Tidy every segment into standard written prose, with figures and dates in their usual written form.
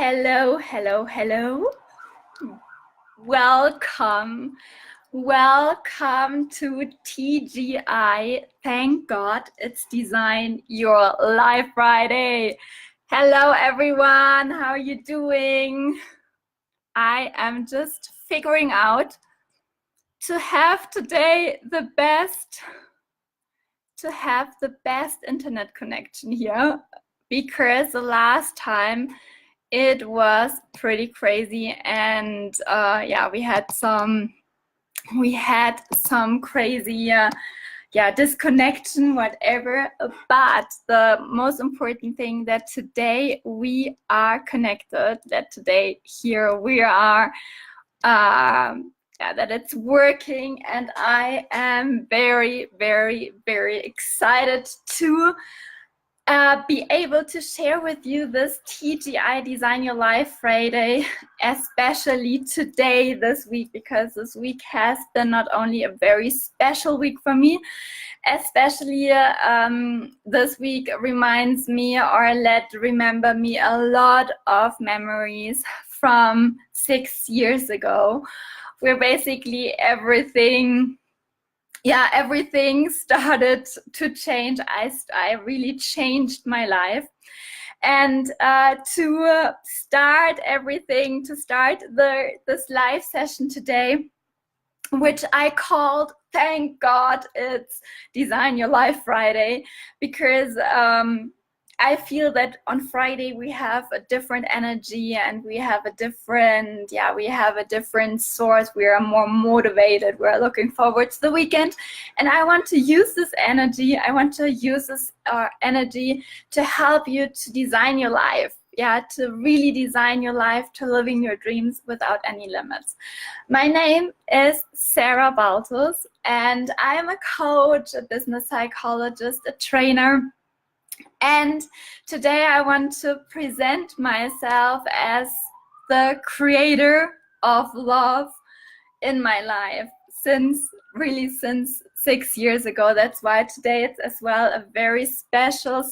Hello, hello, hello. Welcome. Welcome to TGI. Thank God it's Design Your Life Friday. Hello, everyone. How are you doing? I am just figuring out to have today the best internet connection here, because the last time it was pretty crazy, and yeah, we had some crazy disconnection, whatever. But the most important thing, that today we are connected, that today here we are, that it's working, and I am very, very, very excited to be able to share with you this TGI Design Your Life Friday, especially today, this week, because this week has been not only a very special week for me, especially this week reminds me, or remember me, a lot of memories from 6 years ago, where basically everything started to change. I really changed my life. And to start this live session today, which I called, thank God it's Design Your Life Friday, because I feel that on Friday we have a different energy, and we have a different source. We are more motivated. We're looking forward to the weekend, and I want to use this energy. I want to use this energy to help you to design your life. To really design your life, to living your dreams without any limits. My name is Sarah Baltus, and I am a coach, a business psychologist, a trainer. And today I want to present myself as the creator of love in my life since 6 years ago. That's why today it's as well a very special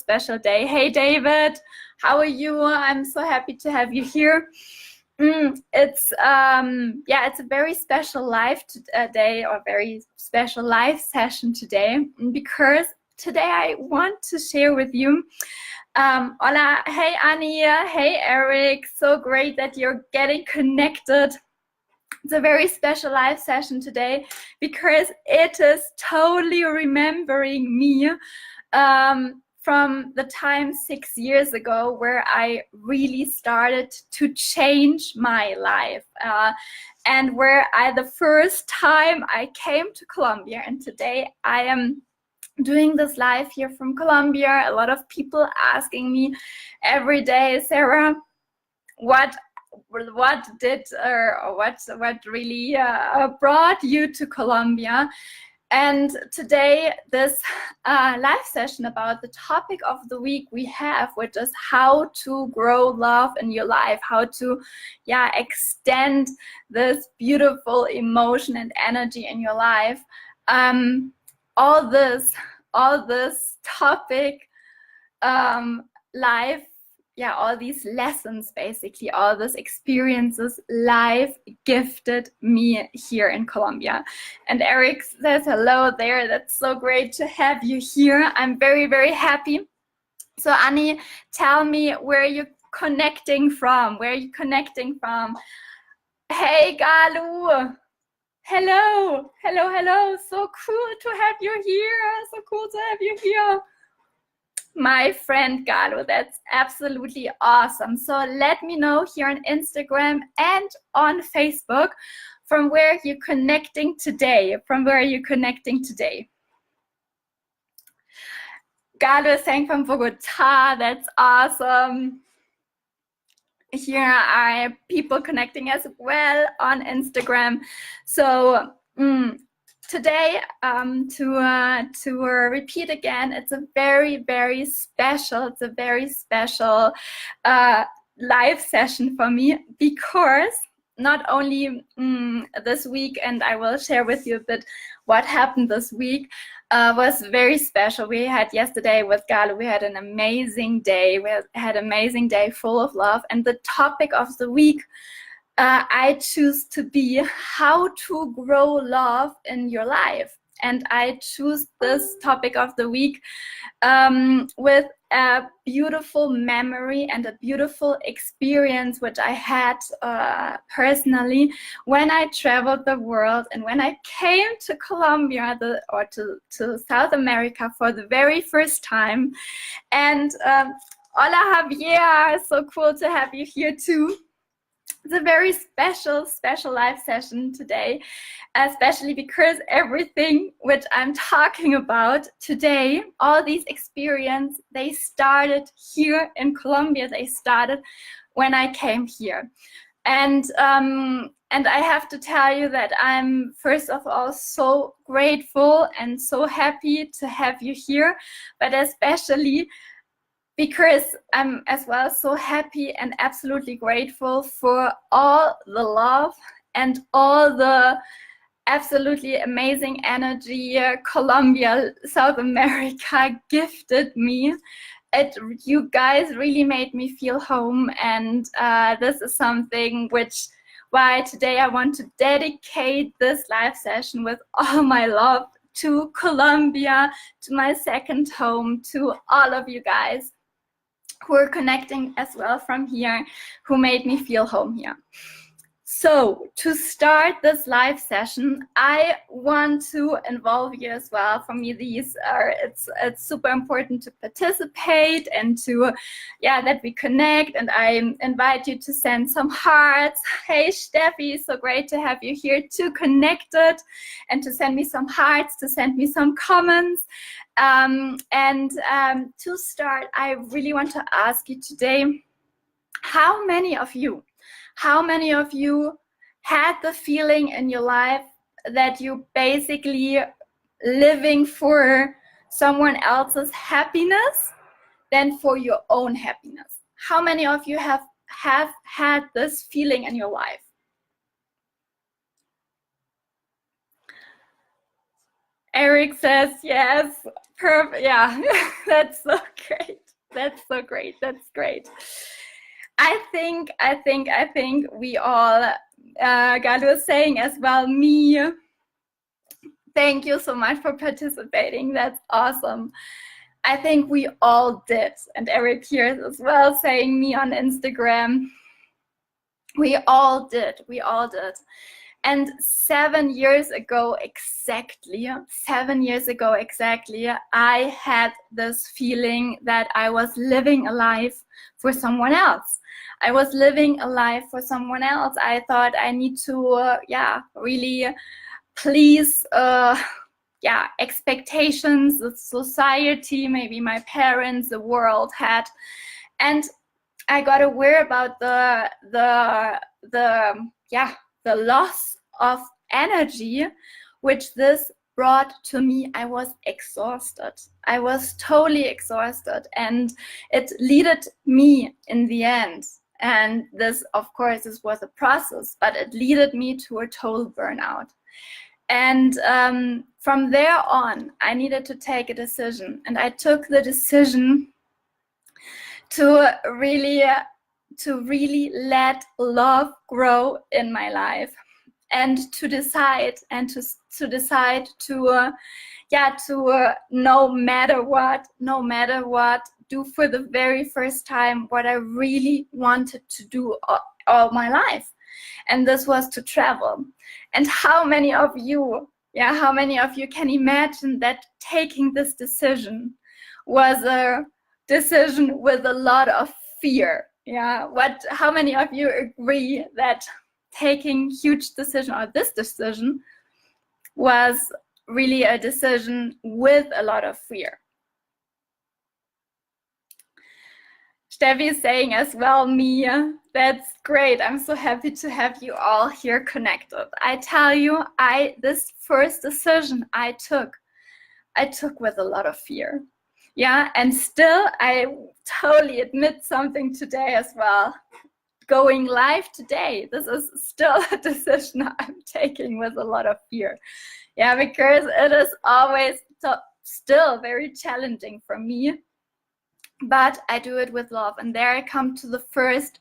day. Hey David, how are you? I'm so happy to have you here. It's a very special day, or very special live session today, because today I want to share with you. Hola, hey Ania, hey Eric, so great that you're getting connected. It's a very special live session today, because it is totally remembering me from the time 6 years ago, where I really started to change my life, and where the first time I came to Colombia. And today I am doing this live here from Colombia. A lot of people asking me every day, Sarah, what really brought you to Colombia? And today, this live session about the topic of the week we have, which is how to grow love in your life, how to extend this beautiful emotion and energy in your life. All this topic, life, all these lessons, basically, all these experiences, life gifted me here in Colombia. And Eric says hello there. That's so great to have you here. I'm very, very happy. So Annie, tell me, where are you connecting from? Hey Galu. Hello. So cool to have you here. My friend Galo, that's absolutely awesome. So let me know here on Instagram and on Facebook from where you're connecting today. Galo is saying from Bogota. That's awesome. Here are people connecting as well on Instagram. So today, to repeat again, it's a very, very special live session for me, because not only this week, and I will share with you a bit what happened this week, was very special. We had yesterday with Galo, we had an amazing day. We had an amazing day full of love. And the topic of the week I choose to be how to grow love in your life. And I choose this topic of the week with a beautiful memory and a beautiful experience which I had personally when I traveled the world and when I came to Colombia or to South America for the very first time. And hola Javier, so cool to have you here too. It's a very special live session today, especially because everything which I'm talking about today, all these experiences, they started here in Colombia. They started when I came here. And I have to tell you that I'm, first of all, so grateful and so happy to have you here, but especially because I'm as well so happy and absolutely grateful for all the love and all the absolutely amazing energy Colombia, South America gifted me. You guys really made me feel home, and this is something why today I want to dedicate this live session with all my love to Colombia, to my second home, to all of you guys who are connecting as well from here, who made me feel home here. So to start this live session, I want to involve you as well. For me, it's super important to participate and to, that we connect. And I invite you to send some hearts. Hey, Steffi, so great to have you here too, connected, and to send me some hearts, to send me some comments. To start, I really want to ask you today, how many of you had the feeling in your life that you basically living for someone else's happiness than for your own happiness? How many of you have had this feeling in your life? Eric says yes. Perfect. Yeah, that's so great. That's so great. That's great. I think we all, God was saying as well, me. Thank you so much for participating. That's awesome. I think we all did. And Eric here as well saying me on Instagram. We all did. We all did. And 7 years ago exactly, I had this feeling that I was living a life for someone else. I was living a life for someone else. I thought I need to, really please, expectations of society, maybe my parents, the world had. And I got aware about the loss of energy which this brought to me. I was exhausted. I was totally exhausted, and it led me in the end. And this, of course, this was a process, but it led me to a total burnout. And from there on, I needed to take a decision, and I took the decision to really let love grow in my life, and to decide to no matter what, do for the very first time what I really wanted to do all my life. And this was to travel. And how many of you can imagine that taking this decision was a decision with a lot of fear? How many of you agree that taking huge decision, or this decision, was really a decision with a lot of fear? Steffi is saying as well, Mia, that's great. I'm so happy to have you all here connected. I tell you, this first decision I took with a lot of fear. And still, I totally admit something today as well. Going live today, this is still a decision I'm taking with a lot of fear. Because it is always So still very challenging for me, but I do it with love. And there I come to the first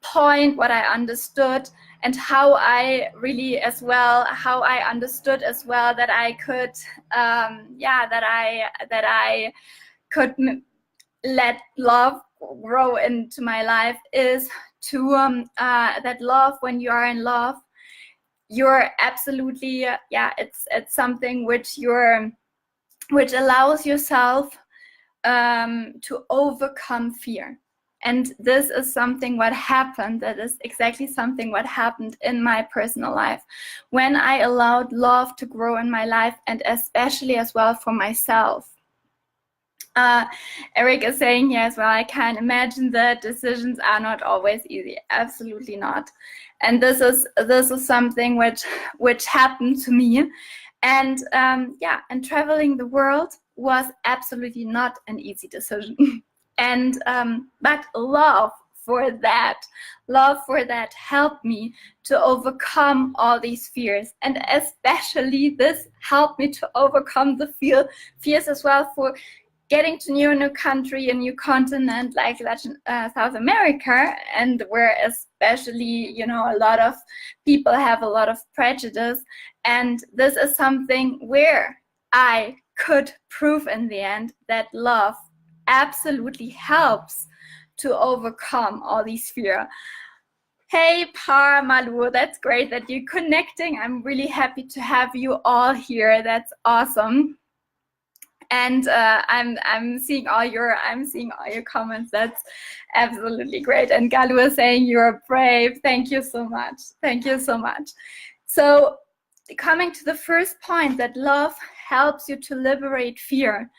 point, what I understood, and how I really as well, how I understood as well that I could, that I could let love grow into my life, is to that love, when you are in love, you're absolutely, it's something which allows yourself to overcome fear. And this is something what happened, that is exactly something what happened in my personal life when I allowed love to grow in my life, and especially as well for myself. Eric is saying here as well, I can imagine that decisions are not always easy. Absolutely not. And this is something which happened to me. And and traveling the world was absolutely not an easy decision. And but love for that helped me to overcome all these fears. And especially this helped me to overcome the fears as well for getting to a new country, a new continent like South America, and where especially, a lot of people have a lot of prejudice. And this is something where I could prove in the end that love absolutely helps to overcome all these fears. Hey, Malu, that's great that you're connecting. I'm really happy to have you all here. That's awesome. And I'm seeing all your comments. That's absolutely great. And Galu is saying you're brave. Thank you so much. Thank you so much. So coming to the first point, that love helps you to liberate fear.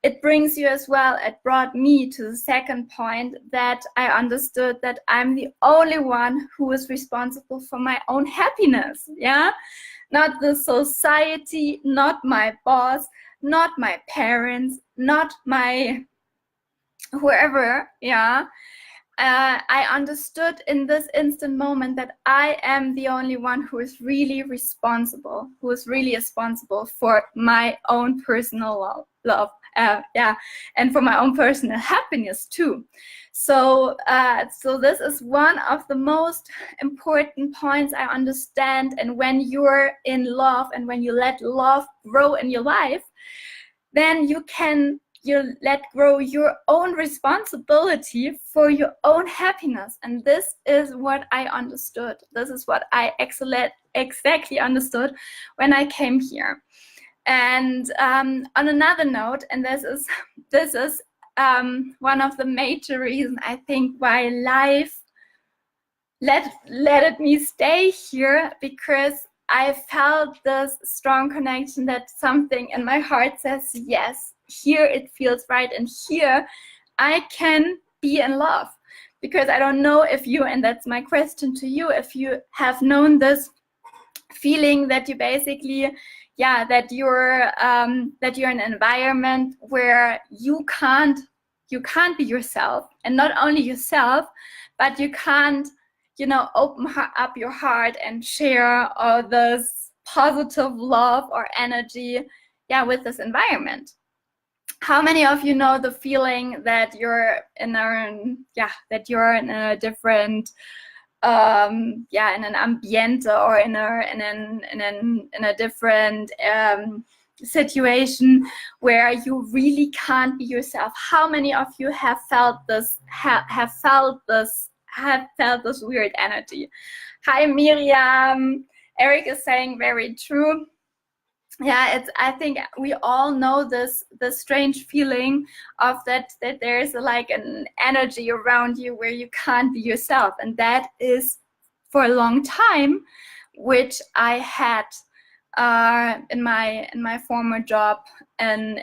It brings you as well, it brought me to the second point, that I understood that I'm the only one who is responsible for my own happiness. Yeah, not the society, not my boss, not my parents, not my whoever. I understood in this instant moment that I am the only one who is really responsible for my own personal love, and for my own personal happiness too. So this is one of the most important points I understand. And when you're in love, and when you let love grow in your life, then you let go your own responsibility for your own happiness. And this is what I understood. This is what I exactly understood when I came here. And on another note, and this is one of the major reasons I think why life let me stay here, because I felt this strong connection, that something in my heart says, yes, here it feels right, and here I can be in love. Because I don't know if you, and that's my question to you, if you have known this feeling that you basically, that you're in an environment where you can't be yourself, and not only yourself, but you can't, open up your heart and share all this positive love or energy, with this environment. How many of you know the feeling that you're in a different, in an ambiente, or in a different situation where you really can't be yourself? How many of you have felt this? Have felt this weird energy? Hi, Miriam. Eric is saying very true. I think we all know this strange feeling of that there's like an energy around you where you can't be yourself. And that is for a long time, which I had in my former job, and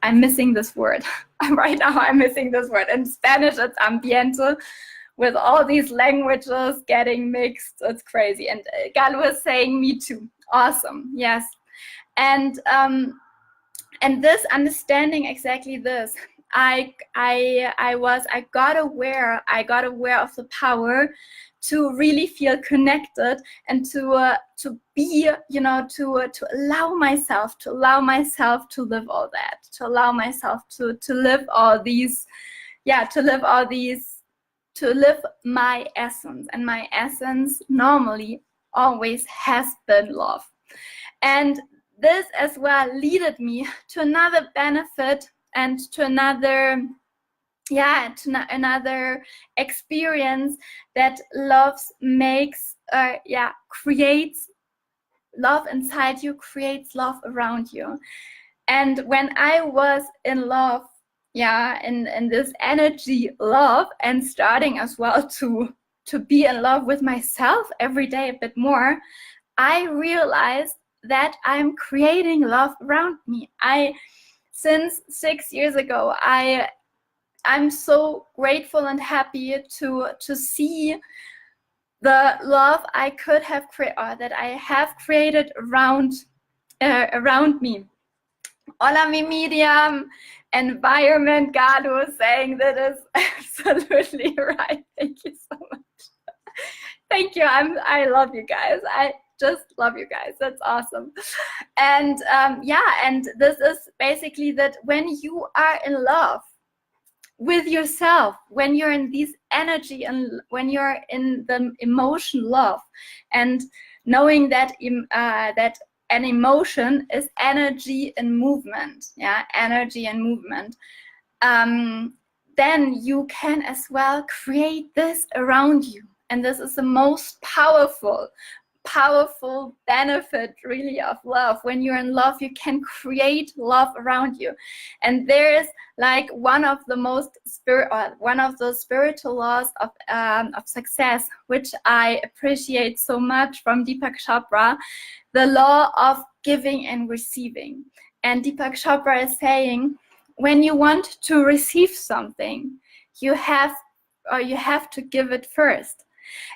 I'm missing this word right now. I'm missing this word. In Spanish it's ambiente. With all these languages getting mixed, it's crazy. And Galu was saying, me too. Awesome, yes. And this understanding exactly this, I got aware of the power to really feel connected and to be, to allow myself to live all that, to allow myself to live all these, to live my essence. And my essence normally always has been love. And this as well leaded me to another benefit and to another experience, that creates love inside you, creates love around you. And when I was in love, in this energy love, and starting as well to be in love with myself every day a bit more, I realized that I'm creating love around me. Since 6 years ago, I'm so grateful and happy to see the love I could have created, or that I have created around me. Hola, mi medium environment, Galu is saying that is absolutely right. Thank you so much. Thank you. I love you guys. I just love you guys. That's awesome. And and this is basically that when you are in love with yourself, when you're in this energy and when you're in the emotion love, and knowing that that an emotion is energy and movement, energy and movement, then you can as well create this around you. And this is the most powerful benefit really of love. When you're in love, you can create love around you. And there's like one of the spiritual laws of success, which I appreciate so much, from Deepak Chopra, the law of giving and receiving. And Deepak Chopra is saying, when you want to receive something, you have to give it first.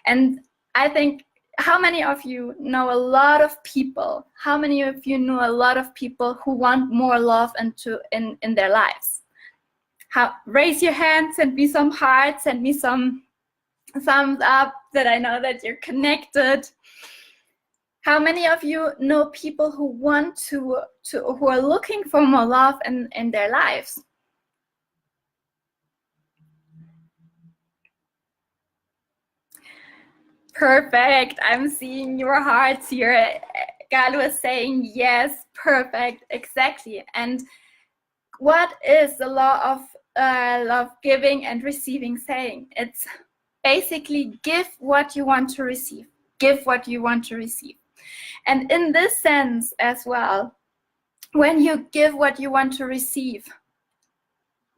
And I think, how many of you know a lot of people? How many of you know a lot of people who want more love in their lives? Raise your hand, send me some hearts, send me some thumbs up, that I know that you're connected. How many of you know people who want who are looking for more love in their lives? Perfect. I'm seeing your hearts here. Galu is saying yes. Perfect. Exactly. And what is the law of love giving and receiving saying? It's basically give what you want to receive. Give what you want to receive. And in this sense as well, when you give what you want to receive,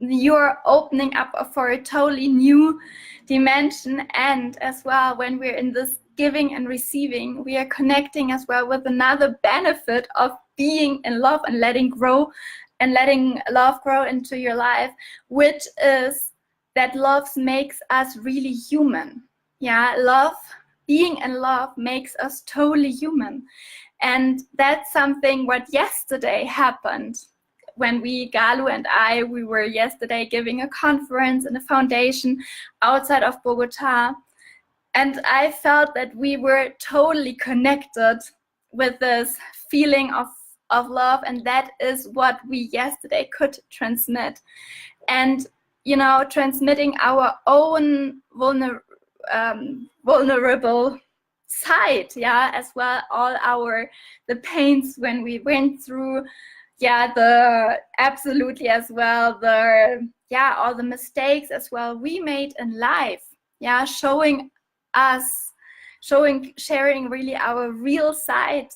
you're opening up for a totally new dimension. And as well, when we're in this giving and receiving, we are connecting as well with another benefit of being in love and letting love grow into your life, which is that love makes us really human. Being in love makes us totally human. And that's something what yesterday happened. When Galu and we were yesterday giving a conference in a foundation outside of Bogota. And I felt that we were totally connected with this feeling of love. And that is what we yesterday could transmit. And, transmitting our own vulnerable side, as well, the pains when we went through, all the mistakes as well we made in life, sharing really our real side,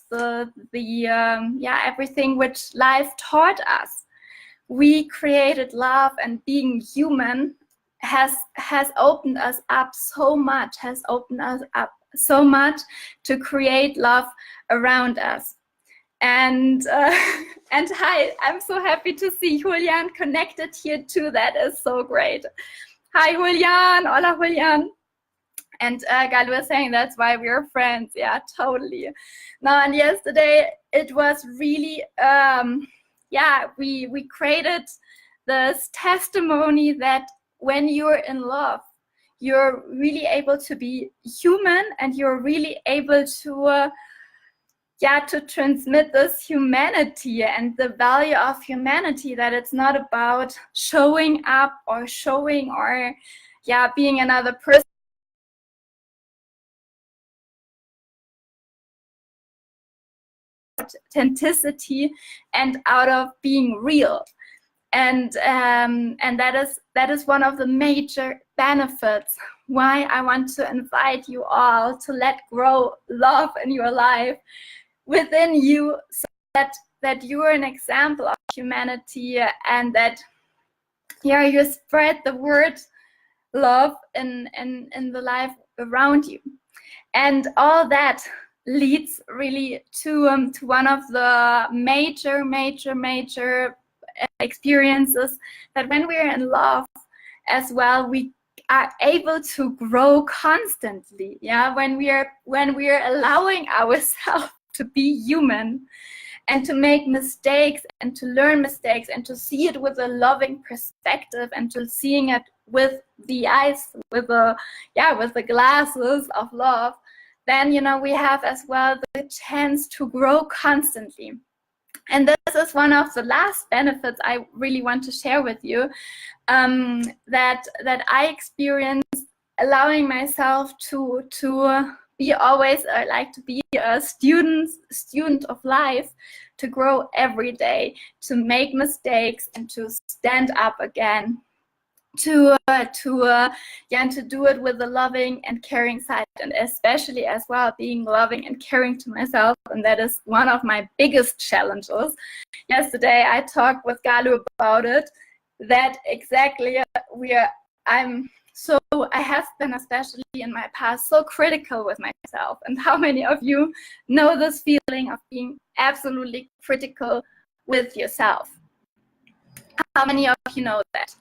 everything which life taught us. We created love, and being human has opened us up so much, to create love around us. And hi, I'm so happy to see Julian connected here too. That is so great. Hi, Julian. Hola, Julian. And Galu was saying that's why we're friends. Yeah, totally. Now, and yesterday it was really, we created this testimony that when you're in love, you're really able to be human, and you're really able to to transmit this humanity and the value of humanity, that it's not about showing up or showing or being another person. Authenticity and out of being real. And that is one of the major benefits why I want to invite you all to let grow love in your life within you, so that you are an example of humanity, and that you spread the word love in the life around you. And all that leads really to one of the major experiences, that when we're in love as well, we are able to grow constantly. When we are allowing ourselves to be human and to make mistakes and to learn mistakes and to see it with a loving perspective and to seeing it with the eyes, with the glasses of love, then we have as well the chance to grow constantly. And this is one of the last benefits I really want to share with you, that I experienced allowing myself to be always, I like to be a student of life, to grow every day, to make mistakes and to stand up again, to do it with a loving and caring side, and especially as well being loving and caring to myself. And that is one of my biggest challenges. Yesterday I talked with Galu about it, that exactly I have been, especially in my past, so critical with myself. And how many of you know this feeling of being absolutely critical with yourself? How many of you know that?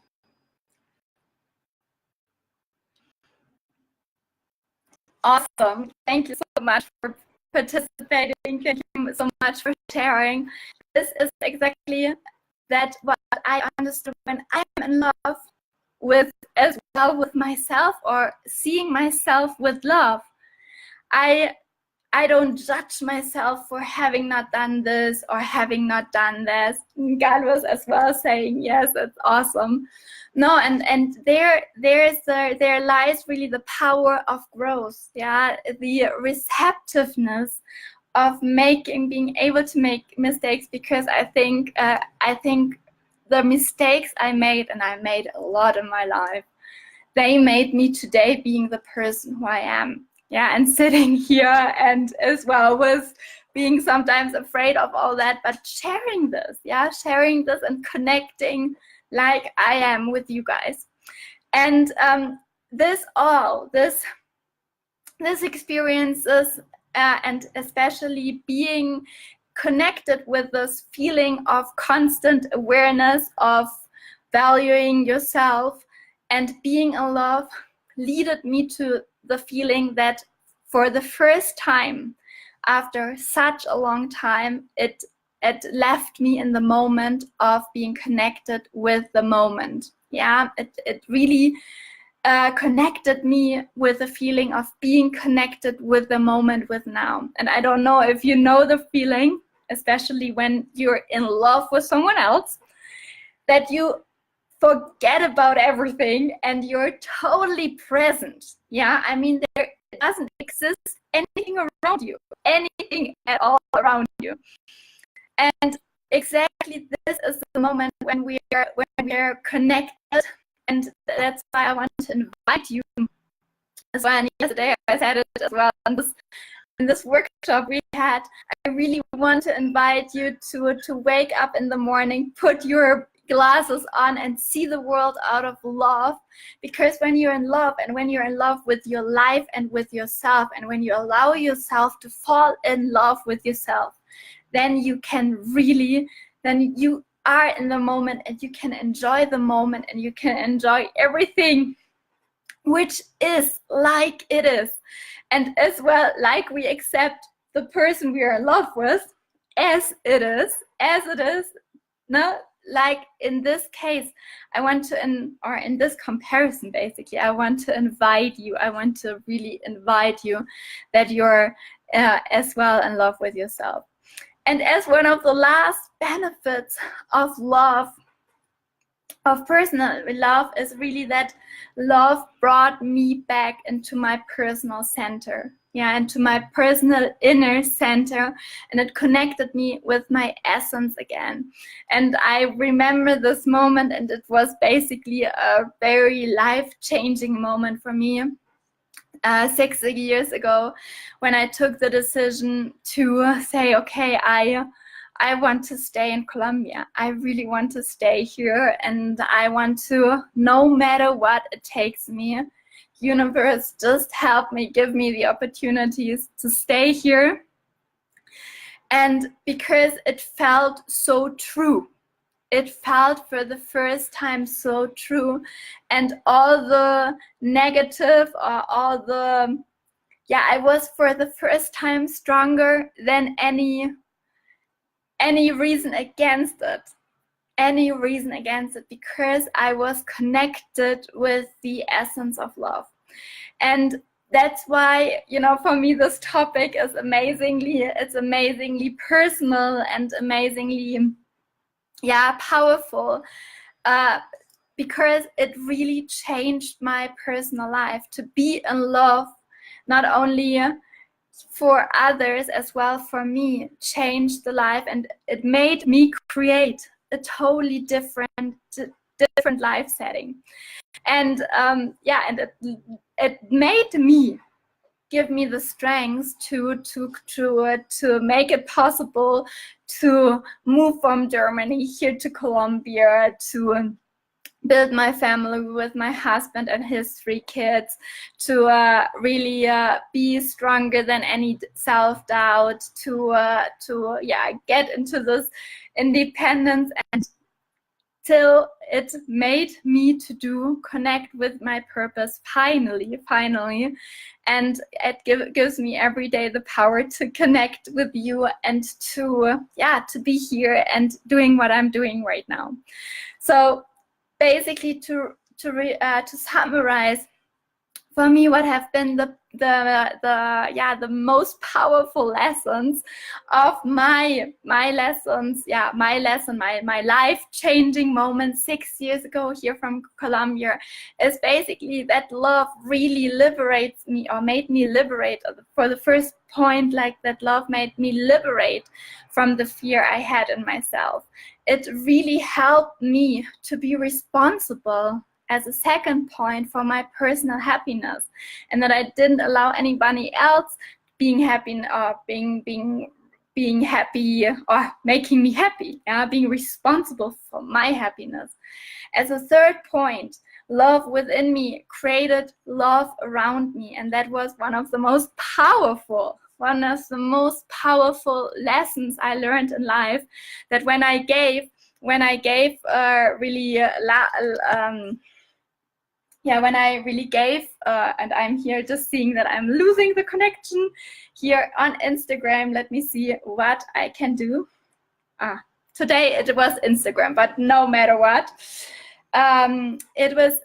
Awesome. Thank you so much for participating. Thank you so much for sharing. This is exactly that what I understood when I'm in love with, as well, with myself, or seeing myself with love. I don't judge myself for having not done this or having not done this. God was as well saying, yes, that's awesome. No, and there lies really the power of growth, the receptiveness of being able to make mistakes, because I think the mistakes I made, and I made a lot in my life, they made me today being the person who I am. And sitting here, and as well was being sometimes afraid of all that, but sharing this and connecting like I am with you guys. And this experiences, and especially being connected with this feeling of constant awareness of valuing yourself and being in love, led me to the feeling that for the first time after such a long time, it left me in the moment of being connected with the moment. It really connected me with the feeling of being connected with the moment, with now. And I don't know if you know the feeling, especially when you're in love with someone else, that you forget about everything and you're totally present. I mean, there doesn't exist anything around you, anything at all around you. And exactly this is the moment when we are connected. And that's why I want to invite you as well. And yesterday I said it as well in this workshop we had. I really want to invite you to wake up in the morning, put your glasses on, and see the world out of love. Because when you're in love, and when you're in love with your life and with yourself, and when you allow yourself to fall in love with yourself, then you are in the moment, and you can enjoy the moment, and you can enjoy everything which is like it is. And as well, like we accept the person we are in love with as it is, no, like in this case, I want to, in this comparison, basically, I want to invite you. I want to really invite you that you're as well in love with yourself. And as one of the last benefits of love, of personal love, is really that love brought me back into my personal center, into my personal inner center, and it connected me with my essence again. And I remember this moment, and it was basically a very life-changing moment for me 6 years ago, when I took the decision to say, okay, I want to stay in Colombia. I really want to stay here, and I want to, no matter what it takes me, universe, just help me, give me the opportunities to stay here. And because it felt so true, it felt for the first time so true, and all the negative, or all the, I was for the first time stronger than any reason against it. Any reason against it, because I was connected with the essence of love. And that's why, for me, this topic is amazingly personal and amazingly, powerful, because it really changed my personal life to be in love, not only for others, as well for me, changed the life, and it made me create a totally different life setting. And and it made me, give me the strength to make it possible to move from Germany here to Colombia, to build my family with my husband and his 3 kids, to really be stronger than any self-doubt, to get into this independence, and till it made me to connect with my purpose finally, and it gives me every day the power to connect with you, and to be here and doing what I'm doing right now. So basically, to summarize, for me, what have been the most powerful lessons of my life-changing moment 6 years ago here from Colombia, is basically that love really liberates me, or made me liberate. For the first point, like, that love made me liberate from the fear I had in myself. It really helped me to be responsible, as a second point, for my personal happiness, and that I didn't allow anybody else being happy, or being happy, or making me happy, being responsible for my happiness. As a third point, love within me created love around me, and that was one of the most powerful lessons I learned in life, that when I gave when I really gave, and I'm here just seeing that I'm losing the connection here on Instagram. Let me see what I can do. Today it was Instagram, but no matter what, it was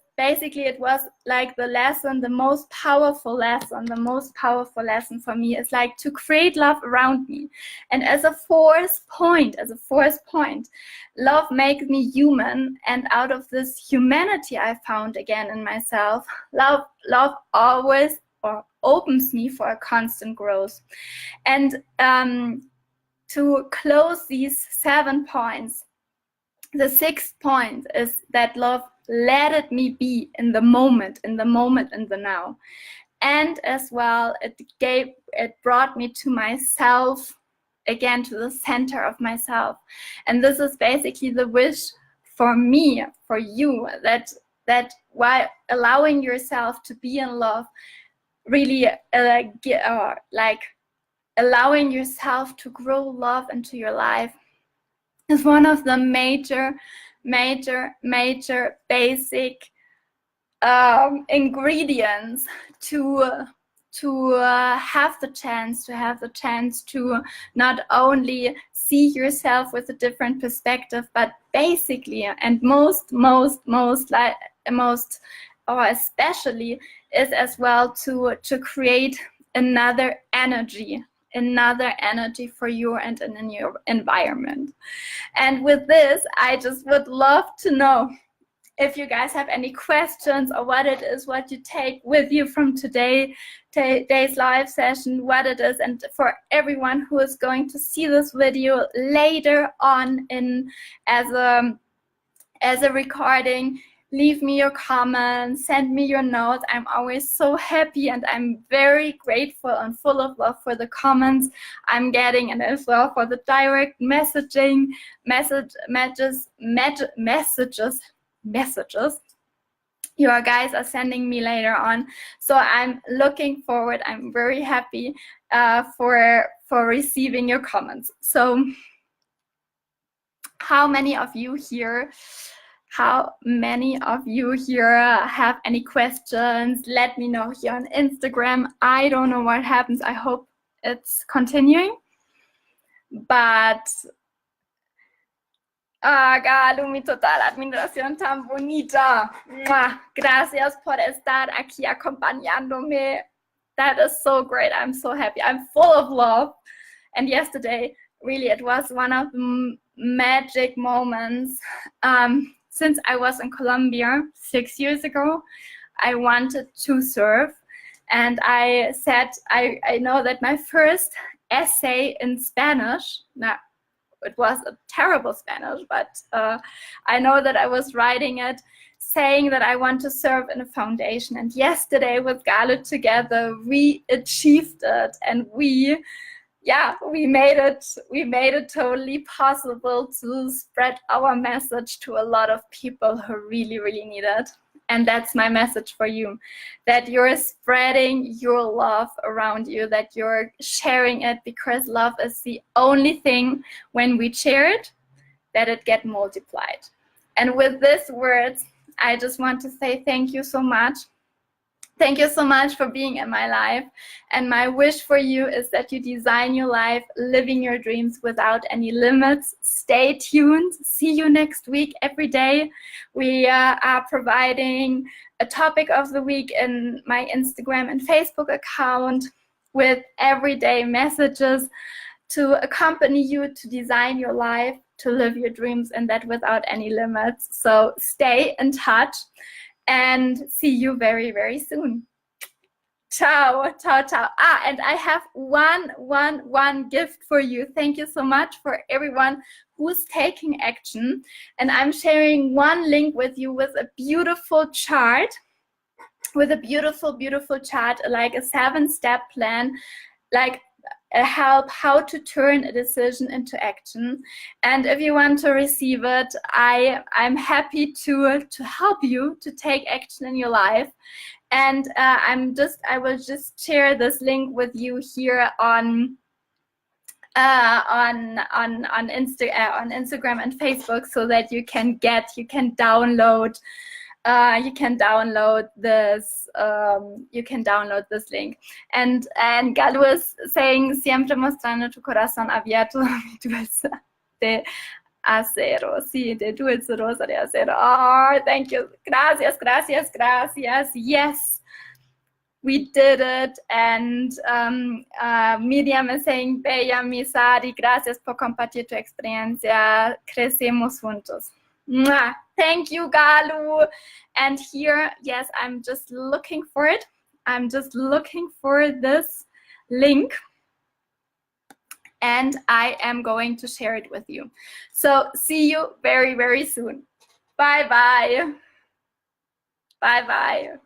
like the most powerful lesson for me is like to create love around me. And as a fourth point, love makes me human, and out of this humanity I found again in myself, love always opens me for a constant growth. And to close these 7 points, the 6th point is that love let me be in the moment, in the now. And as well, it brought me to myself again, to the center of myself. And this is basically the wish for me, for you, that while allowing yourself to be in love, really allowing yourself to grow love into your life, is one of the major basic ingredients to to have the chance to not only see yourself with a different perspective, but basically, and most or especially, is as well to create another energy for you and in your environment. And with this, I just would love to know if you guys have any questions, or what it is, what you take with you from today's live session, what it is. And for everyone who is going to see this video later on as a recording, leave me your comments, send me your notes. I'm always so happy, and I'm very grateful and full of love for the comments I'm getting, and as well for the direct messages you guys are sending me later on. So I'm looking forward. I'm very happy for receiving your comments. So how many of you here have any questions? Let me know here on Instagram. I don't know what happens. I hope it's continuing, but Galo, mi total admiración tan bonita. Gracias por estar aquí acompañándome. That is so great. I'm so happy. I'm full of love. And yesterday, really, it was one of the magic moments. Since I was in Colombia 6 years ago, I wanted to serve. And I said, I know that my first essay in Spanish, now, it was a terrible Spanish, but I know that I was writing it, saying that I want to serve in a foundation. And yesterday with Galo together, we achieved it, and we made it totally possible to spread our message to a lot of people who really, really need it. And that's my message for you, that you're spreading your love around you, that you're sharing it, because love is the only thing, when we share it, that it gets multiplied. And with these words, I just want to say thank you so much. Thank you so much for being in my life. And my wish for you is that you design your life, living your dreams without any limits. Stay tuned. See you next week every day. We are providing a topic of the week in my Instagram and Facebook account with everyday messages to accompany you to design your life, to live your dreams, and that without any limits. So stay in touch. And see you very, very soon. Ciao, ciao, ciao. And I have one gift for you. Thank you so much for everyone who's taking action. And I'm sharing one link with you with a beautiful chart, like a 7-step plan, like how to turn a decision into action. And if you want to receive it, I'm happy to help you to take action in your life. And I will just share this link with you here on Instagram and Facebook, so that you can download this link. And Galo is saying, siempre mostrando tu corazón abierto, dulce de acero. Sí, de dulce rosa de acero. Oh, thank you. Gracias. Yes, we did it. And Miriam is saying, bella misari, gracias por compartir tu experiencia. Crecemos juntos. Mwah. Thank you, Galo. And here, yes, I'm just looking for it. I'm just looking for this link, and I am going to share it with you. So see you very, very soon. Bye-bye. Bye-bye.